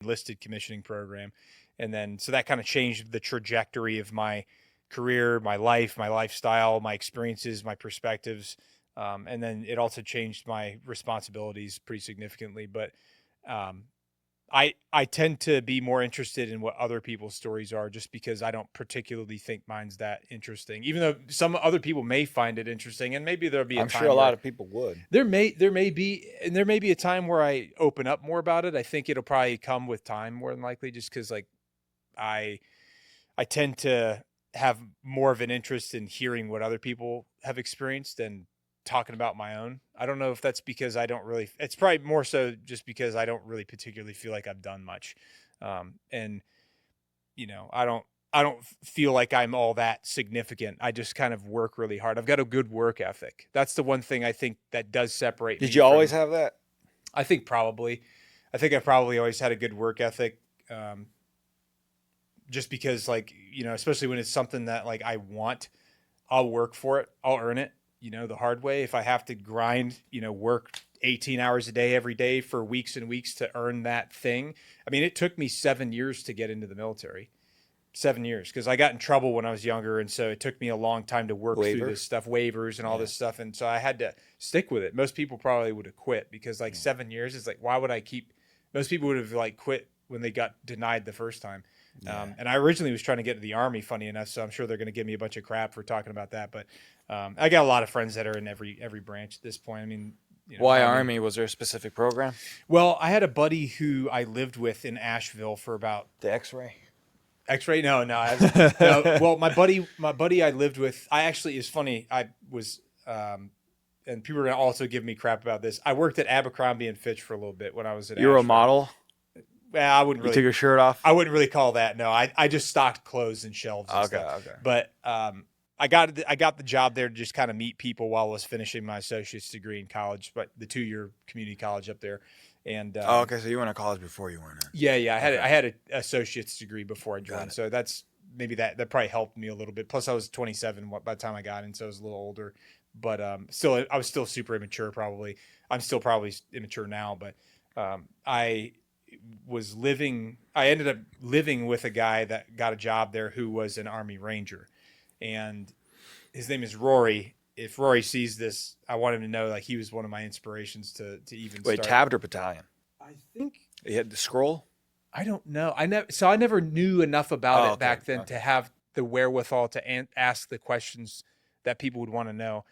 enlisted commissioning program. And then, so that kind of changed the trajectory of my career, my life, my lifestyle, my experiences, my perspectives. And then it also changed my responsibilities pretty significantly. But um, I tend to be more interested in what other people's stories are, just because I don't particularly think mine's that interesting, even though some other people may find it interesting. And maybe there'll be a I'm time sure a where lot of people would. there may be a time where I open up more about it. I think it'll probably come with time, more than likely, just because like I I tend to have more of an interest in hearing what other people have experienced and talking about my own. I don't know if that's because I don't really, it's probably more so just because I don't really particularly feel like I've done much. And I don't feel like I'm all that significant. I just kind of work really hard. I've got a good work ethic. That's the one thing I think that does separate me. Did you always have that? I think probably. I think I probably always had a good work ethic. Just because, like, especially when it's something that like I want, I'll work for it. I'll earn it, the hard way. If I have to grind, work 18 hours a day every day for weeks and weeks to earn that thing. I mean, it took me 7 years to get into the military. 7 years, because I got in trouble when I was younger, and so it took me a long time to work through this stuff, waivers and all this stuff, and so I had to stick with it. Most people probably would have quit, because like 7 years is like, why would I keep? Most people would have like quit when they got denied the first time. And I originally was trying to get to the Army, funny enough, so I'm sure they're going to give me a bunch of crap for talking about that. But I got a lot of friends that are in every branch at this point. I mean, Why Army? Was there a specific program? Well, I had a buddy who I lived with in Asheville for about The X-ray. X-ray? No. No. Well, my buddy I lived with, I actually, is funny. I was, and people are going to also give me crap about this. I worked at Abercrombie and Fitch for a little bit when I was at You were a Asheville. model? Well, I wouldn't You really. took your shirt off? I wouldn't really call that. No, I just stocked clothes and shelves. And stuff. Okay. But I got the job there to just kind of meet people while I was finishing my associate's degree in college, but the 2-year community college up there. And okay, so you went to college before you went in. Yeah. I had an associate's degree before I joined, so that's maybe that probably helped me a little bit. Plus, I was 27 by the time I got in, so I was a little older. But still, I was still super immature. Probably, I'm still probably immature now. But I ended up living with a guy that got a job there who was an Army Ranger, and his name is Rory. If Rory sees this, I want him to know like he was one of my inspirations to even Wait, start. Tabbed or Battalion? I think You had the scroll? I don't know. I never knew enough about it back then to have the wherewithal to ask the questions that people would want to know.